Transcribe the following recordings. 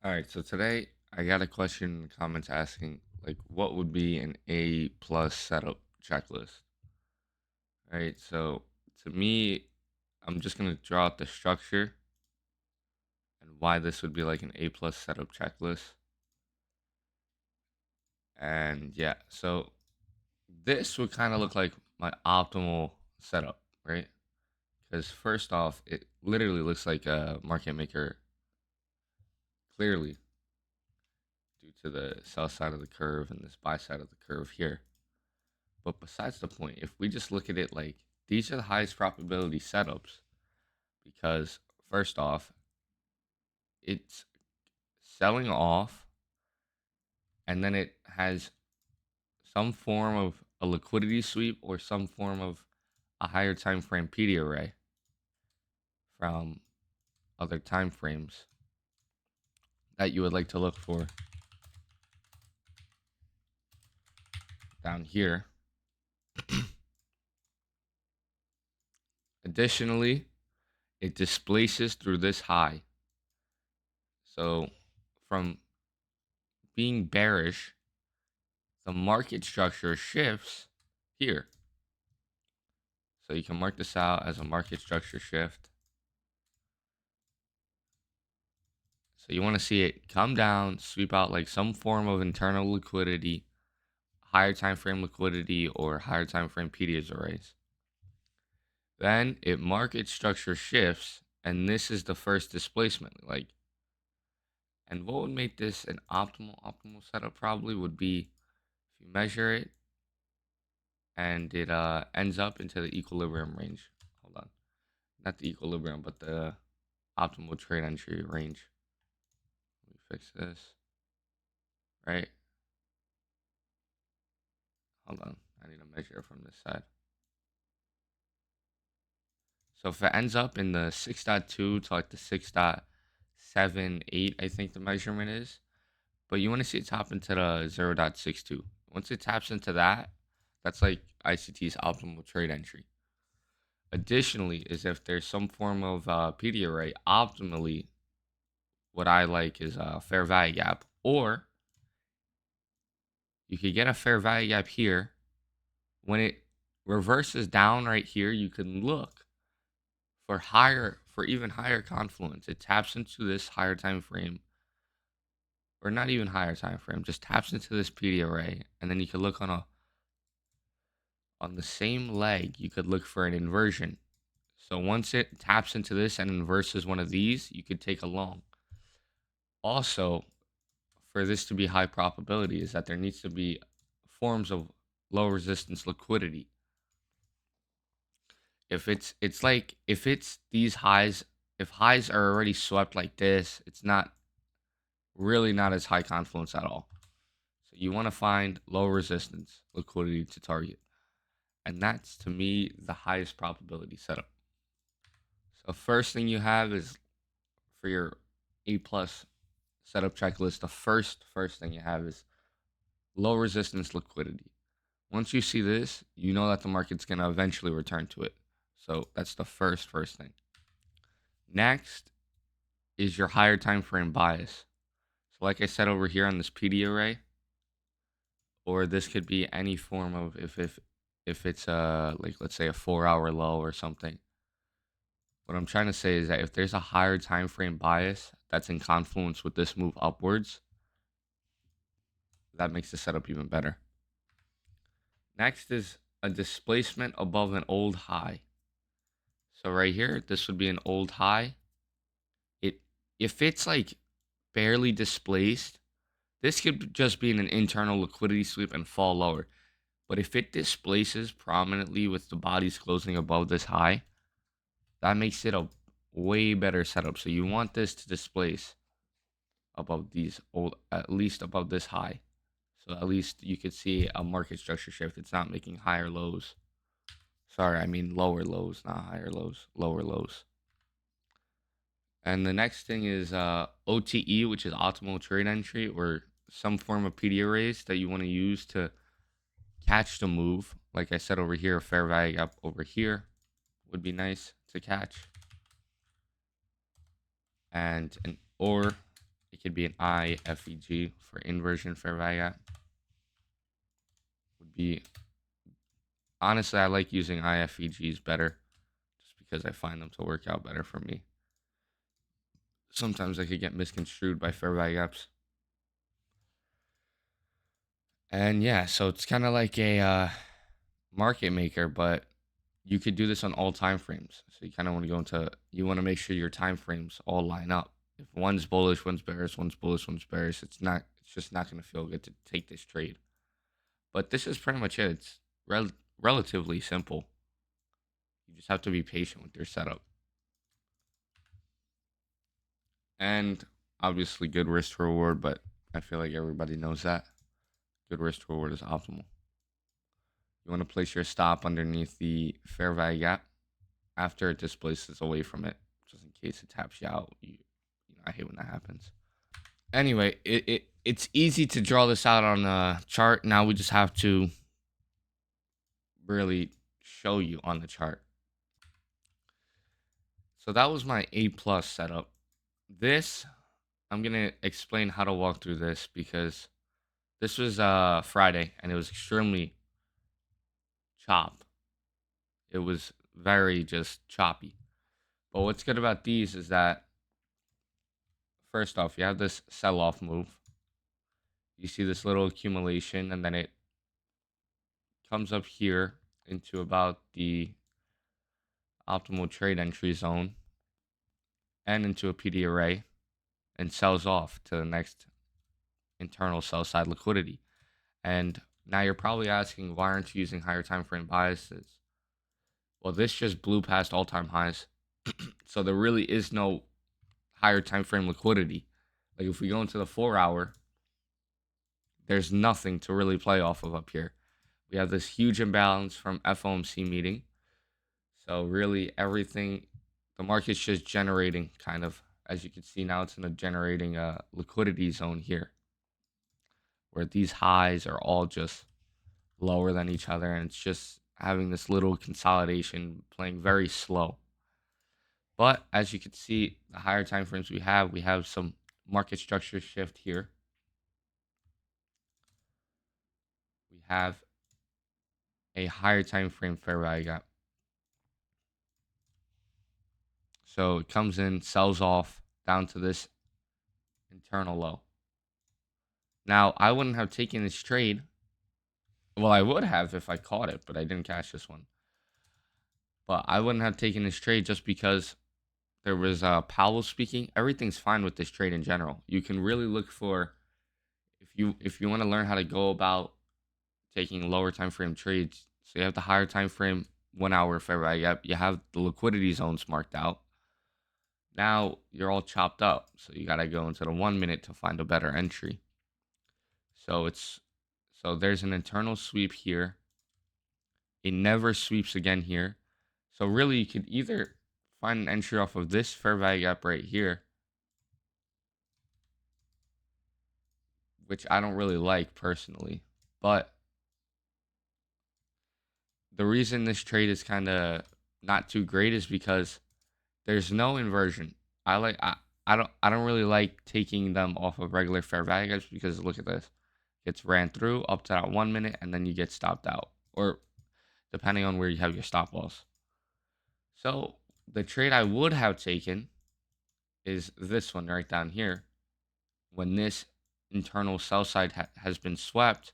All right, so today I got a question in the comments asking like what would be an A plus setup checklist. All right, so to me, I'm just gonna draw out the structure and why this would be like an A plus setup checklist. And yeah, so this would kind of look like my optimal setup, right? Because first off, it literally looks like a market maker clearly due to the sell side of the curve and this buy side of the curve here. But besides the point, if we just look at it like these are the highest probability setups because first off, it's selling off and then it has some form of a liquidity sweep or some form of a higher time frame PD array from other time frames that you would like to look for down here. Additionally, it displaces through this high. So from being bearish, the market structure shifts here. So you can mark this out as a market structure shift. So you want to see it come down, sweep out like some form of internal liquidity, higher time frame liquidity, or higher time frame PDs arrays. Then it market structure shifts, and this is the first displacement. And what would make this an optimal setup probably would be if you measure it and it ends up into the equilibrium range. Hold on, not the equilibrium, but the optimal trade entry range. Let me fix this. Right? Hold on. I need to measure it from this side. So if it ends up in the 6.2 to like the 6.78, I think the measurement is. But you want to see it tap into the 0.62. Once it taps into that, that's like ICT's optimal trade entry. Additionally, is if there's some form of PD array, optimally, what I like is a fair value gap. Or you could get a fair value gap here. When it reverses down right here, you can look for even higher confluence. It taps into this higher time frame, or not even higher time frame, just taps into this PD array, and then you could look on the same leg, you could look for an inversion. So once it taps into this and inverses one of these, you could take a long. Also, for this to be high probability is that there needs to be forms of low resistance liquidity. If it's these highs, if highs are already swept like this, it's not really not as high confluence at all. So you want to find low resistance liquidity to target. And that's to me the highest probability setup. So first thing you have is for your A plus setup checklist, the first thing you have is low resistance liquidity. Once you see this, you know that the market's gonna eventually return to it. So that's the first thing. Next is your higher time frame bias. So like I said over here on this PD array, or this could be any form of if it's like let's say a 4 hour low or something. What I'm trying to say is that if there's a higher time frame bias that's in confluence with this move upwards, that makes the setup even better. Next is a displacement above an old high. So right here, this would be an old high. It if it's like barely displaced, this could just be an internal liquidity sweep and fall lower. But if it displaces prominently with the bodies closing above this high, that makes it a way better setup. So you want this to displace above these old, at least above this high. So at least you could see a market structure shift. It's not making higher lows. Sorry, I mean lower lows, not higher lows, lower lows. And the next thing is OTE, which is optimal trade entry, or some form of PD arrays that you want to use to catch the move. Like I said over here, a fair value gap over here would be nice to catch. And an or It could be an IFEG for inversion fair value gap. Would be honestly, I like using IFEGs better just because I find them to work out better for me. Sometimes I could get misconstrued by fair value gaps. And yeah, so it's kind of like a market maker, but you could do this on all time frames. So you kind of want to go into, you want to make sure your time frames all line up. If one's bullish, one's bearish, one's bullish, one's bearish, it's just not going to feel good to take this trade. But this is pretty much it. It's relatively simple. You just have to be patient with your setup. And obviously good risk to reward, but I feel like everybody knows that. Good risk to reward is optimal. You want to place your stop underneath the fair value gap after it displaces away from it, just in case it taps you out. I hate when that happens. Anyway, it's easy to draw this out on a chart. Now we just have to really show you on the chart. So that was my A+ setup. This, I'm going to explain how to walk through this because this was Friday and it was extremely chop. It was very just choppy. But what's good about these is that, first off, you have this sell-off move. You see this little accumulation, and then it comes up here into about the optimal trade entry zone and into a PD array and sells off to the next internal sell side liquidity. And now you're probably asking, why aren't you using higher time frame biases? Well, this just blew past all-time highs. So there really is no higher time frame liquidity. Like if we go into the 4-hour, there's nothing to really play off of up here. We have this huge imbalance from FOMC meeting. So really everything, the market's just generating kind of, as you can see now, it's in a generating liquidity zone here where these highs are all just lower than each other. And it's just having this little consolidation playing very slow. But as you can see, the higher time frames we have some market structure shift here. We have a higher time frame fair value gap. So it comes in, sells off down to this internal low. Now, I wouldn't have taken this trade. Well, I would have if I caught it, but I didn't catch this one. But I wouldn't have taken this trade just because there was Powell speaking. Everything's fine with this trade in general. You can really look for, if you want to learn how to go about taking lower time frame trades. So you have the higher time frame 1 hour fair value gap. You have the liquidity zones marked out. Now you're all chopped up. So you got to go into the 1 minute to find a better entry. So there's an internal sweep here. It never sweeps again here. So really you could either find an entry off of this fair value gap right here, which I don't really like personally. But the reason this trade is kind of not too great is because there's no inversion. I don't really like taking them off of regular fair value gaps because look at this. It's ran through up to that 1 minute and then you get stopped out, or depending on where you have your stop loss. So the trade I would have taken is this one right down here. When this internal sell side has been swept,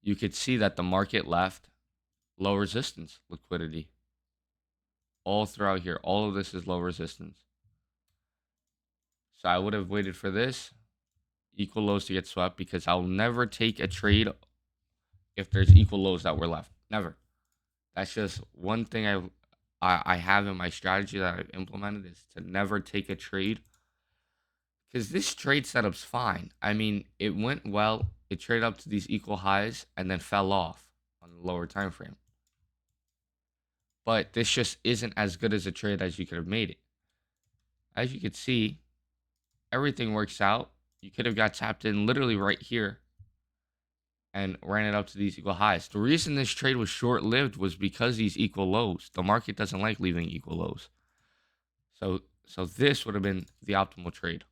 you could see that the market left low resistance liquidity all throughout here. All of this is low resistance. So I would have waited for this equal lows to get swept because I'll never take a trade if there's equal lows that were left. Never. That's just one thing I have in my strategy that I've implemented is to never take a trade because this trade setup's fine. I mean, it went well. It traded up to these equal highs and then fell off on the lower time frame. But this just isn't as good as a trade as you could have made it. As you can see, everything works out. You could have got tapped in literally right here and ran it up to these equal highs. The reason this trade was short-lived was because these equal lows. The market doesn't like leaving equal lows. So this would have been the optimal trade.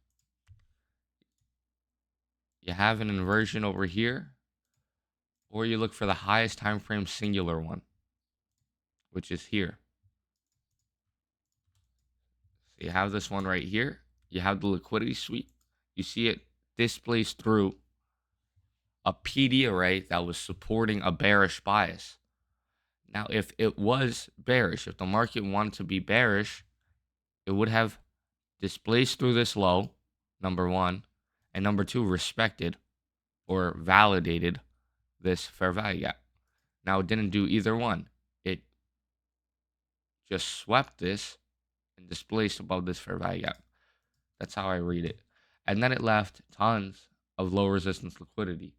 You have an inversion over here, or you look for the highest time frame singular one, which is here. So you have this one right here. You have the liquidity sweep. You see it displays through a PD array that was supporting a bearish bias. Now, if it was bearish, if the market wanted to be bearish, it would have displaced through this low, number one, and number two, respected or validated this fair value gap. Now, it didn't do either one. It just swept this and displaced above this fair value gap. That's how I read it. And then it left tons of low resistance liquidity,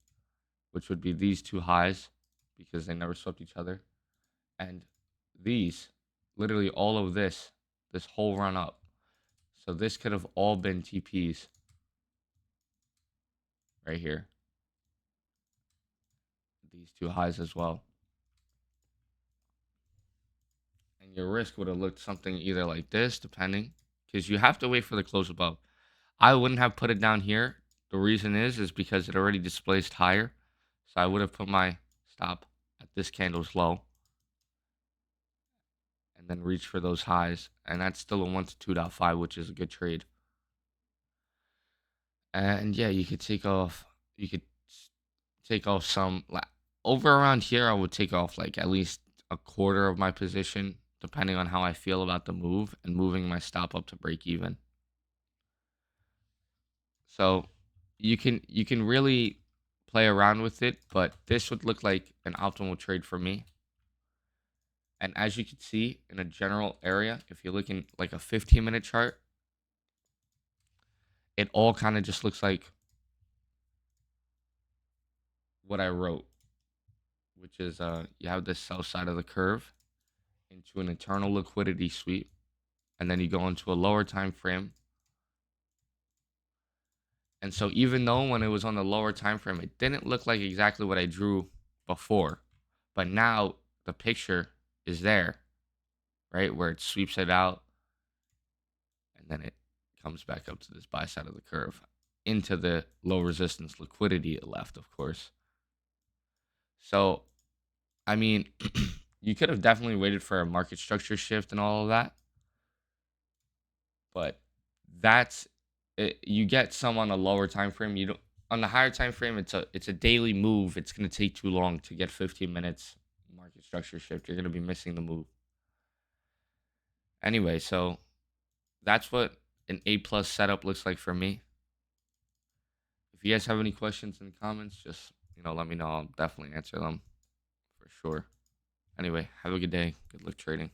which would be these two highs because they never swept each other. And these, literally all of this whole run up. So this could have all been TPs right here. These two highs as well. And your risk would have looked something either like this, depending, because you have to wait for the close above. I wouldn't have put it down here. The reason is because it already displaced higher. So I would have put my stop at this candle's low and then reach for those highs. And that's still a 1 to 2.5, which is a good trade. And yeah, you could take off some, over around here. I would take off like at least a quarter of my position, depending on how I feel about the move, and moving my stop up to break even. So you can really play around with it, but this would look like an optimal trade for me. And as you can see in a general area, if you're looking like a 15-minute chart, it all kind of just looks like what I wrote, which is you have this sell side of the curve into an internal liquidity sweep, and then you go into a lower time frame. And so even though when it was on the lower time frame, it didn't look like exactly what I drew before, but now the picture is there, right? Where it sweeps it out, and then it comes back up to this buy side of the curve into the low resistance liquidity it left, of course. So, I mean, you could have definitely waited for a market structure shift and all of that, but that's it. You get some on a lower time frame. You don't on the higher time frame. It's a daily move. It's gonna take too long to get 15 minutes market structure shift. You're gonna be missing the move anyway. So that's what an A plus setup looks like for me. If you guys have any questions in the comments, just let me know. I'll definitely answer them for sure. Anyway, have a good day. Good luck trading.